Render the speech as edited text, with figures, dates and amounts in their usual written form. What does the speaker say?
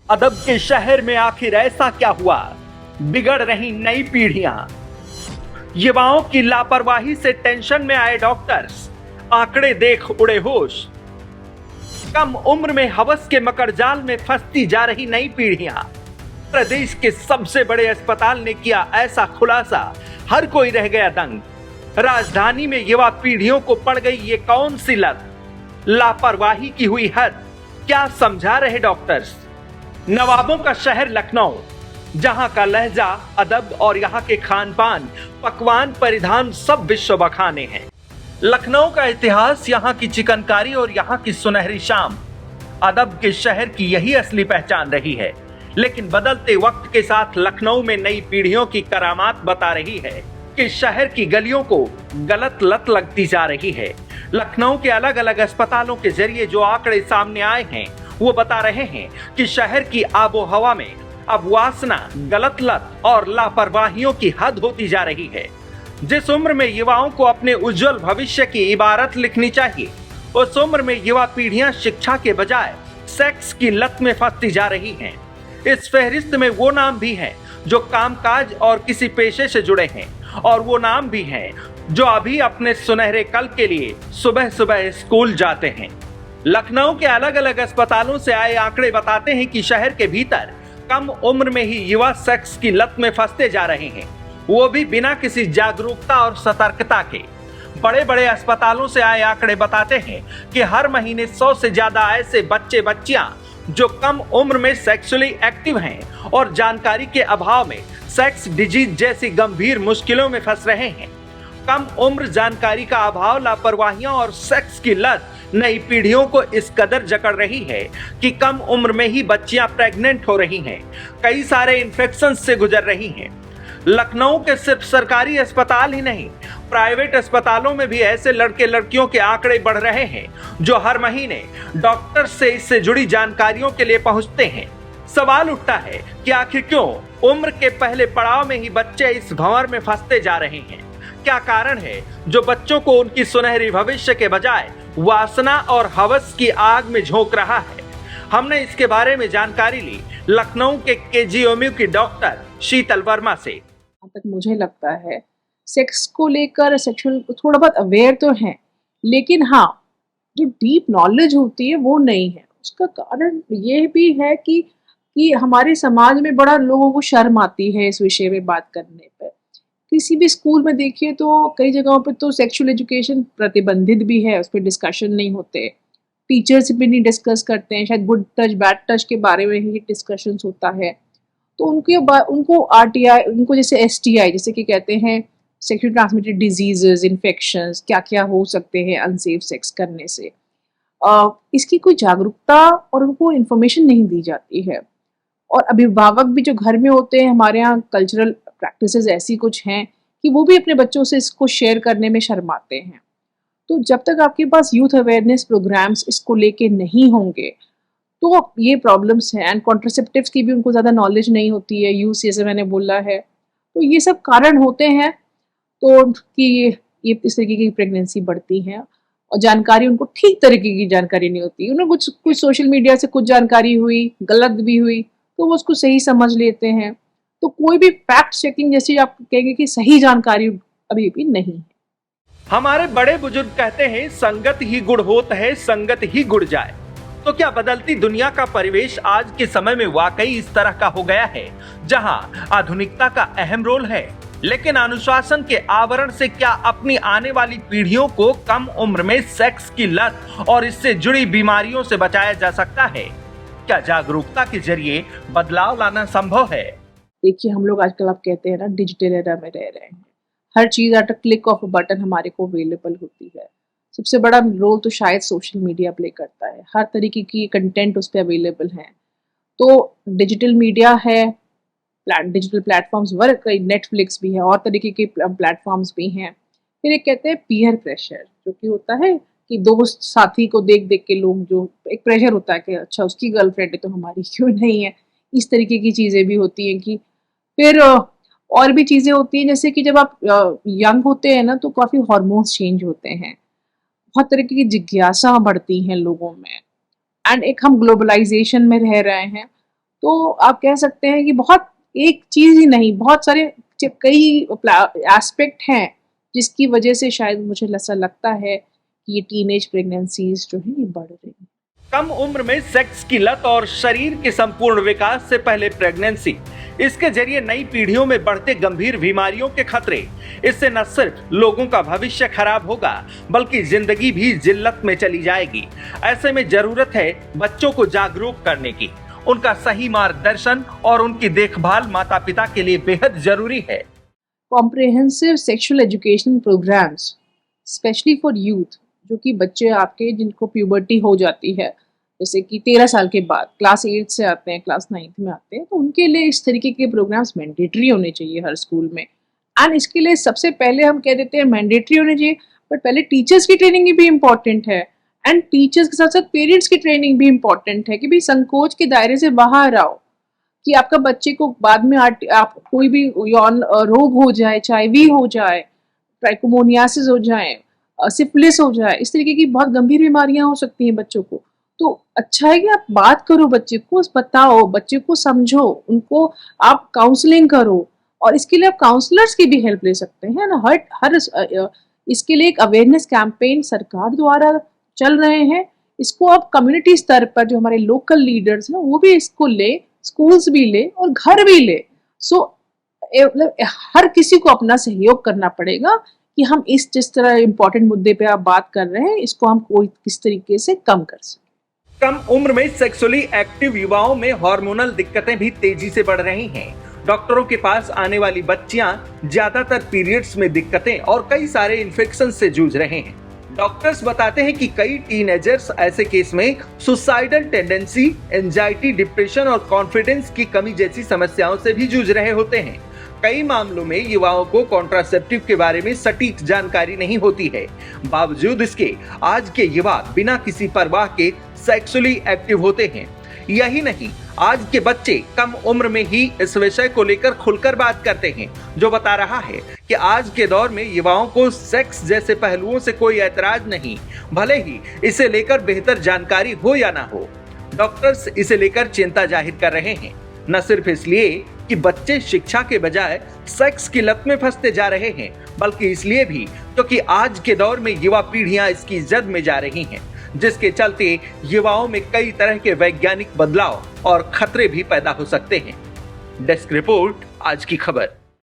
अदब के शहर में आखिर ऐसा क्या हुआ? बिगड़ रही नई पीढ़ियां। युवाओं की लापरवाही से टेंशन में आए डॉक्टर्स, आंकड़े देख उड़े होश। कम उम्र में हवस के मकड़जाल में फंसती जा रही नई पीढ़ियां। प्रदेश के सबसे बड़े अस्पताल ने किया ऐसा खुलासा, हर कोई रह गया दंग। राजधानी में युवा पीढ़ियों को पड़ गई ये कौन सी लत? लापरवाही की हुई हद, क्या समझा रहे डॉक्टर्स? नवाबों का शहर लखनऊ, जहां का लहजा, अदब और यहाँ के खान पान, पकवान, परिधान सब विश्व बखाने हैं। लखनऊ का इतिहास, यहाँ की चिकनकारी और यहाँ की सुनहरी शाम, अदब के शहर की यही असली पहचान रही है। लेकिन बदलते वक्त के साथ लखनऊ में नई पीढ़ियों की करामात बता रही है कि शहर की गलियों को गलत लत लगती जा रही है। लखनऊ के अलग अलग अस्पतालों के जरिए जो आंकड़े सामने आए हैं वो बता रहे हैं कि शहर की आबो हवा में अब वासना, गलत लत और लापरवाहियों की हद होती जा रही है। जिस उम्र में युवाओं को अपने उज्जवल भविष्य की इबारत लिखनी चाहिए, उस उम्र में युवा पीढ़ियां शिक्षा के बजाय सेक्स की लत में फंसती जा रही हैं। इस फहरिस्त में वो नाम भी हैं जो कामकाज और किसी पेशे से जुड़े हैं, और वो नाम भी हैं जो अभी अपने सुनहरे कल के लिए सुबह सुबह स्कूल जाते हैं। लखनऊ के अलग अलग अस्पतालों से आए आंकड़े बताते हैं कि शहर के भीतर कम उम्र में ही युवा सेक्स की लत में फंसते जा रहे हैं, वो भी बिना किसी जागरूकता और सतर्कता के। बड़े बड़े अस्पतालों से आए आंकड़े बताते हैं कि हर महीने 100 से ज्यादा ऐसे बच्चे बच्चियां जो कम उम्र में सेक्सुअली एक्टिव हैं और जानकारी के अभाव में सेक्स डिजीज जैसी गंभीर मुश्किलों में फंस रहे हैं। कम उम्र, जानकारी का अभाव, लापरवाहियां और सेक्स की लत नई पीढ़ियों को इस कदर जकड़ रही है कि कम उम्र में ही बच्चियां प्रेग्नेंट हो रही हैं, कई सारे इन्फेक्शन से गुजर रही हैं। लखनऊ के सिर्फ सरकारी अस्पताल ही नहीं, प्राइवेट अस्पतालों में भी ऐसे लड़के लड़कियों के आंकड़े बढ़ रहे हैं जो हर महीने डॉक्टर से इससे जुड़ी जानकारियों के लिए पहुंचते हैं। सवाल उठता है कि आखिर क्यों उम्र के पहले पड़ाव में ही बच्चे इस भंवर में फंसते जा रहे हैं? क्या कारण है जो बच्चों को उनकी सुनहरी भविष्य के बजाय वासना और हवस की आग में झोंक रहा है? हमने इसके बारे में जानकारी ली लखनऊ के केजीएमयू की डॉक्टर शीतल वर्मा से। जहाँ तक मुझे लगता है, सेक्स को लेकर सेक्सुअल थोड़ा बहुत अवेयर तो हैं, लेकिन हाँ, जो डीप नॉलेज होती है वो नहीं है। उसका कारण ये भी है कि हमारे समाज में बड़ा लोगों को शर्म आती है इस विषय में बात करने पर। किसी भी स्कूल में देखिए तो कई जगहों पे तो सेक्सुअल एजुकेशन प्रतिबंधित भी है, उस पर डिस्कशन नहीं होते। टीचर्स भी नहीं डिस्कस करते हैं, शायद गुड टच बैड टच के बारे में ही डिस्कशन होता है। तो उनको आरटीआई, उनको जैसे एसटीआई जैसे कि कहते हैं, सेक्सुअली ट्रांसमिटेड डिजीजेस, इन्फेक्शंस, क्या क्या हो सकते हैं अनसेफ सेक्स करने से, इसकी कोई जागरूकता और उनको इन्फॉर्मेशन नहीं दी जाती है। और अभिभावक भी जो घर में होते हैं, हमारे यहाँ कल्चरल प्रैक्टिसेस ऐसी कुछ हैं कि वो भी अपने बच्चों से इसको शेयर करने में शर्माते हैं। तो जब तक आपके पास यूथ अवेयरनेस प्रोग्राम्स इसको लेके नहीं होंगे तो ये प्रॉब्लम्स हैं। एंड कॉन्ट्रासेप्टिव्स की भी उनको ज़्यादा नॉलेज नहीं होती है, यूज जैसे मैंने बोला है। तो ये सब कारण होते हैं तो कि ये इस तरीके की प्रेगनेंसी बढ़ती है, और जानकारी उनको ठीक तरीके की जानकारी नहीं होती। उन्हें कुछ सोशल मीडिया से कुछ जानकारी हुई, गलत भी हुई, तो वो उसको सही समझ लेते हैं। तो कोई भी फैक्ट चेकिंग जैसी आप कहेंगे कि सही जानकारी अभी भी नहीं है। हमारे बड़े बुजुर्ग कहते हैं, संगत ही गुड़ होत है, संगत ही गुड़ जाए। तो क्या बदलती दुनिया का परिवेश आज के समय में वाकई इस तरह का हो गया है, जहां आधुनिकता का अहम रोल है, लेकिन अनुशासन के आवरण से क्या अपनी आने वाली पीढ़ियों को कम उम्र में सेक्स की लत और इससे जुड़ी बीमारियों से बचाया जा सकता है? क्या जागरूकता के जरिए बदलाव लाना संभव है? देखिए, हम लोग आजकल आप कहते हैं ना, डिजिटल एरा में रह रहे हैं। हर चीज़ at a click of a button हमारे को अवेलेबल होती है। सबसे बड़ा रोल तो शायद सोशल मीडिया प्ले करता है। हर तरीके की कंटेंट उस पर अवेलेबल है। तो डिजिटल मीडिया है, डिजिटल प्लेटफॉर्म्स वर्क, नेटफ्लिक्स भी है, और तरीके के प्लेटफॉर्म्स भी हैं। फिर एक कहते हैं पीयर प्रेशर, जो कि होता है कि दोस्त साथी को देख देख के लोग, जो एक प्रेशर होता है कि अच्छा उसकी गर्लफ्रेंड है तो हमारी क्यों नहीं है। इस तरीके की चीज़ें भी होती हैं। कि फिर और भी चीज़ें होती हैं, जैसे कि जब आप यंग होते हैं ना तो काफ़ी हार्मोन्स चेंज होते हैं, बहुत तरीके की जिज्ञासा बढ़ती हैं लोगों में। एंड एक हम ग्लोबलाइजेशन में रह रहे हैं, तो आप कह सकते हैं कि बहुत एक चीज ही नहीं, बहुत सारे कई एस्पेक्ट हैं जिसकी वजह से शायद मुझे ऐसा लगता है कि ये टीनेज प्रेगनेंसीज जो है ये बढ़ रही है। कम उम्र में सेक्स की लत और शरीर के संपूर्ण विकास से पहले प्रेगनेंसी, इसके जरिए नई पीढ़ियों में बढ़ते गंभीर बीमारियों के खतरे। इससे न सिर्फ लोगों का भविष्य खराब होगा बल्कि जिंदगी भी जिल्लत में चली जाएगी। ऐसे में जरूरत है बच्चों को जागरूक करने की। उनका सही मार्गदर्शन और उनकी देखभाल माता पिता के लिए बेहद जरूरी है। Comprehensive sexual education programmes specially for youth, जो कि बच्चे आपके जिनको प्यूबर्टी हो जाती है, जैसे कि 13 साल के बाद क्लास 8 से आते हैं, क्लास 9 में आते हैं, तो उनके लिए इस तरीके के प्रोग्राम्स मैंडेटरी होने चाहिए हर स्कूल में। एंड इसके लिए सबसे पहले हम कह देते हैं मैंडेटरी होने चाहिए, बट पहले टीचर्स की ट्रेनिंग भी इम्पॉर्टेंट है। एंड टीचर्स के साथ साथ पेरेंट्स की ट्रेनिंग भी इम्पॉर्टेंट है कि भाई संकोच के दायरे से बाहर आओ, कि आपका बच्चे को बाद में आप कोई भी यौन रोग हो जाए, HIV हो जाए, ट्राइकोमोनियासिस हो जाए, सिफिलिस हो जाए, इस तरीके की बहुत गंभीर बीमारियां हो सकती हैं बच्चों को। तो अच्छा है कि आप बात करो, बच्चे को बताओ, बच्चे को समझो, उनको आप काउंसलिंग करो, और इसके लिए आप काउंसलर्स की भी हेल्प ले सकते हैं ना। हर इसके लिए एक अवेयरनेस कैंपेन सरकार द्वारा चल रहे हैं। इसको आप कम्युनिटी स्तर पर जो हमारे लोकल लीडर्स ना, वो भी इसको ले, स्कूल्स भी ले और घर भी ले। सो मतलब हर किसी को अपना सहयोग करना पड़ेगा कि हम जिस तरह इम्पोर्टेंट मुद्दे पे आप बात कर रहे हैं, इसको हम कोई किस तरीके से कम कर सकें। कम उम्र में सेक्सुअली एक्टिव युवाओं में हार्मोनल दिक्कतें भी तेजी से बढ़ रही हैं। डॉक्टरों के पास आने वाली बच्चियां ज्यादातर पीरियड्स में दिक्कतें और कई सारे इन्फेक्शन से जूझ रहे हैं। डॉक्टर्स बताते हैं कि कई टीनेजर्स ऐसे केस में सुसाइडल टेंडेंसी, एंजाइटी, डिप्रेशन और कॉन्फिडेंस की कमी जैसी समस्याओं से भी जूझ रहे होते हैं। कई मामलों में युवाओं को कॉन्ट्रासेप्टिव के बारे में सटीक जानकारी नहीं होती है। बावजूद इसके आज के युवा बिना किसी परवाह के सेक्सुअली एक्टिव होते हैं। यही नहीं, आज के बच्चे कम उम्र में ही इस विषय को लेकर खुलकर बात करते हैं, जो बता रहा है कि आज के दौर में युवाओं को सेक्स जैसे पहलुओं से कोई ऐतराज नहीं, भले ही इसे लेकर बेहतर जानकारी हो या ना हो। डॉक्टर्स इसे लेकर चिंता जाहिर कर रहे हैं, न सिर्फ इसलिए कि बच्चे शिक्षा के बजाय सेक्स की लत में फंसते जा रहे हैं, बल्कि इसलिए भी क्योंकि आज के दौर में युवा पीढ़ियां इसकी जद में जा रही हैं, जिसके चलते युवाओं में कई तरह के वैज्ञानिक बदलाव और खतरे भी पैदा हो सकते हैं। डेस्क रिपोर्ट, आज की खबर।